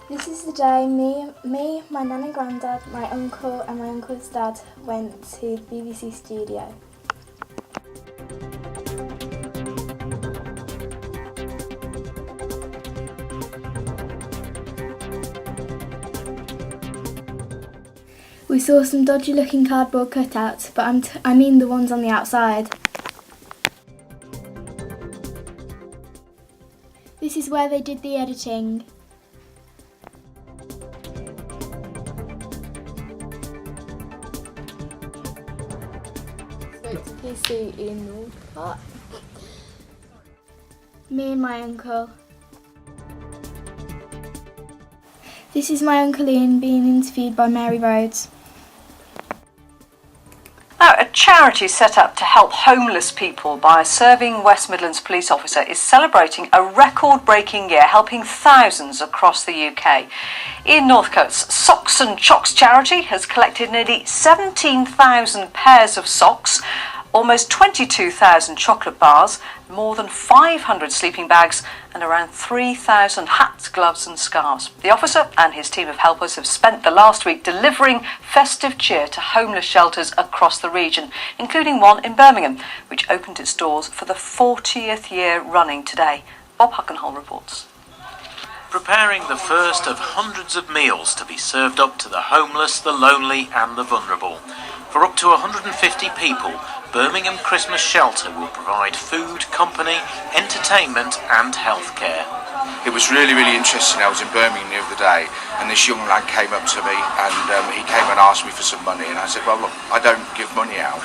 This is the day me, my nan and granddad, my uncle and my uncle's dad went to the BBC studio. We saw some dodgy looking cardboard cutouts, but I mean the ones on the outside. This is where they did the editing. PC in Northcote. Me and my uncle. This is my Uncle Ian being interviewed by Mary Rhodes. Now, a charity set up to help homeless people by a serving West Midlands police officer is celebrating a record-breaking year, helping thousands across the UK. Ian Northcote's Socks and Chocks charity has collected nearly 17,000 pairs of socks, almost 22,000 chocolate bars, more than 500 sleeping bags and around 3,000 hats, gloves and scarves. The officer and his team of helpers have spent the last week delivering festive cheer to homeless shelters across the region, including one in Birmingham, which opened its doors for the 40th year running today. Bob Huckenhall reports. Preparing the first of hundreds of meals to be served up to the homeless, the lonely and the vulnerable. For up to 150 people, Birmingham Christmas Shelter will provide food, company, entertainment and healthcare. It was really interesting. I was in Birmingham the other day and this young lad came up to me and he came and asked me for some money, and I said, well look, I don't give money out.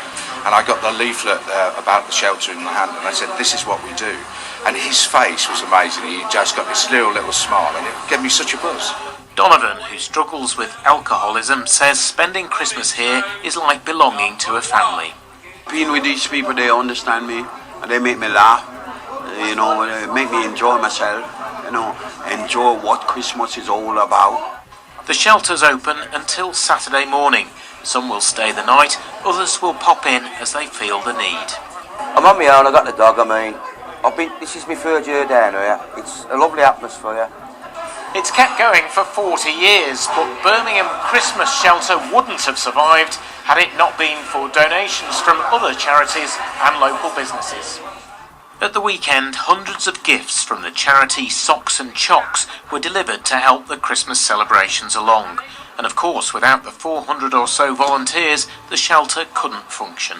And I got the leaflet about the shelter in my hand and I said, this is what we do. And his face was amazing. He just got this little smile and it gave me such a buzz. Donovan, who struggles with alcoholism, says spending Christmas here is like belonging to a family. Being with these people, they understand me and they make me laugh, they make me enjoy myself, enjoy what Christmas is all about. The shelter's open until Saturday morning. Some will stay the night, others will pop in as they feel the need. I'm on my own, I got the dog, this is my third year down here. It's a lovely atmosphere. It's kept going for 40 years, but Birmingham Christmas Shelter wouldn't have survived had it not been for donations from other charities and local businesses. At the weekend, hundreds of gifts from the charity Socks and Chocks were delivered to help the Christmas celebrations along. And of course, without the 400 or so volunteers, the shelter couldn't function.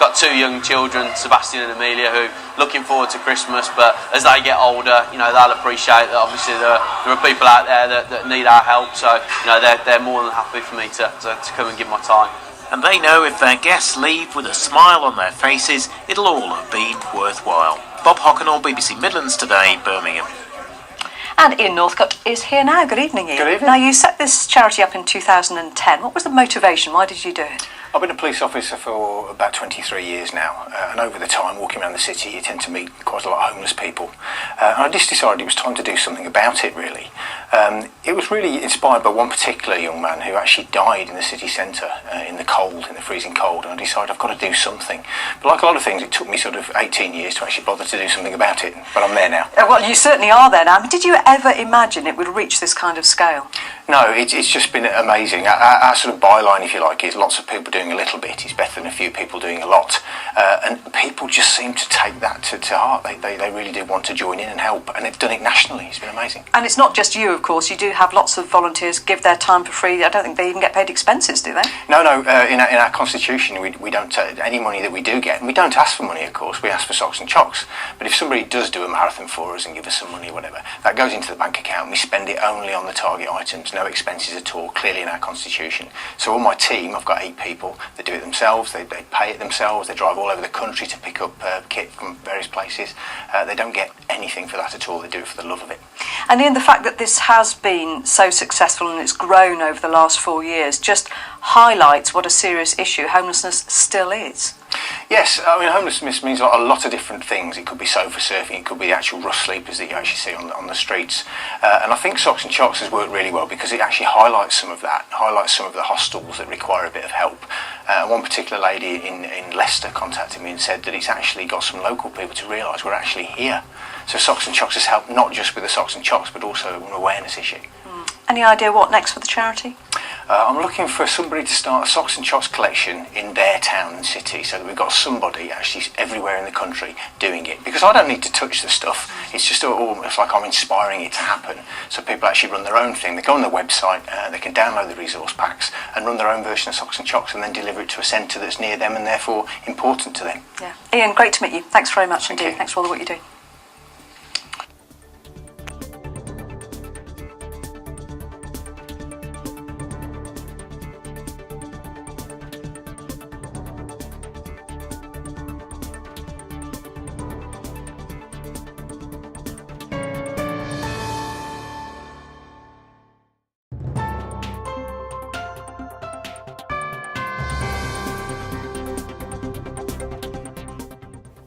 Got two young children, Sebastian and Amelia, who are looking forward to Christmas, but as they get older, they'll appreciate that obviously there are people out there that need our help, so they're more than happy for me to come and give my time. And they know if their guests leave with a smile on their faces, it'll all have been worthwhile. Bob Huckenhall, BBC Midlands Today, Birmingham. And Ian Northcote is here now. Good evening, Ian. Good evening. Now, you set this charity up in 2010. What was the motivation? Why did you do it? I've been a police officer for about 23 years now, and over the time walking around the city you tend to meet quite a lot of homeless people, and I just decided it was time to do something about it really. It was really inspired by one particular young man who actually died in the city centre in the freezing cold, and I decided I've got to do something. But like a lot of things, it took me sort of 18 years to actually bother to do something about it, but I'm there now. Well, you certainly are there now. Did you ever imagine it would reach this kind of scale? No, it's just been amazing. Our sort of byline, if you like, is lots of people doing a little bit is better than a few people doing a lot. And people just seem to take that to heart. They really do want to join in and help, and they've done it nationally. It's been amazing. And it's not just you, of course. You do have lots of volunteers give their time for free. I don't think they even get paid expenses, do they? No. In our constitution, we don't take any money that we do get, and we don't ask for money, of course. We ask for socks and chocks. But if somebody does do a marathon for us and give us some money or whatever, that goes into the bank account. We spend it only on the target items, no expenses at all, clearly in our constitution. So on my team, I've got 8 people that do it themselves. They pay it themselves. They drive all over the country to pick up kit from various places. They don't get anything for that at all. They do it for the love of it. And Ian, the fact that this has been so successful and it's grown over the last 4 years just highlights what a serious issue homelessness still is. Yes, I mean homelessness means a lot of different things. It could be sofa surfing, it could be the actual rough sleepers that you actually see on the streets. And I think Socks and Chocks has worked really well because it actually highlights some of that, highlights some of the hostels that require a bit of help. One particular lady in Leicester contacted me and said that it's actually got some local people to realise we're actually here. So Socks and Chocks has helped not just with the Socks and Chocks, but also an awareness issue. Any idea what next for the charity? I'm looking for somebody to start a Socks and Chocks collection in their town and city, so that we've got somebody actually everywhere in the country doing it. Because I don't need to touch the stuff, it's just almost like I'm inspiring it to happen. So people actually run their own thing. They go on their website, they can download the resource packs and run their own version of Socks and Chocks and then deliver it to a centre that's near them and therefore important to them. Yeah. Ian, great to meet you. Thanks very much indeed. you. Thanks for all the work you do.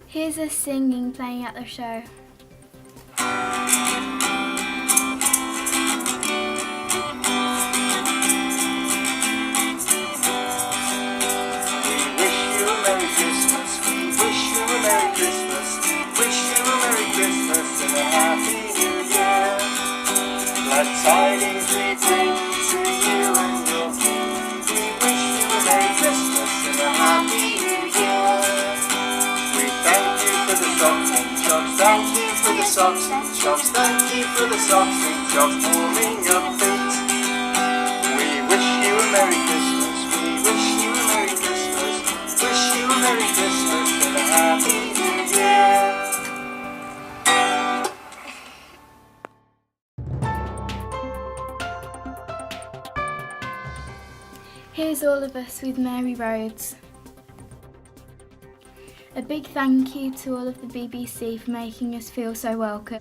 Here's us singing playing at the show. Tidings we bring to you and your king. We wish you a Merry Christmas and a Happy New Year. We thank you for the socks and chocks. Thank you for the socks and chocks. Thank you for the socks and chocks warming your feet. We wish you a Merry Christmas. We wish you a Merry Christmas. Wish you a Merry Christmas and a Happy New Year. Here's all of us with Mary Rhodes. A big thank you to all of the BBC for making us feel so welcome.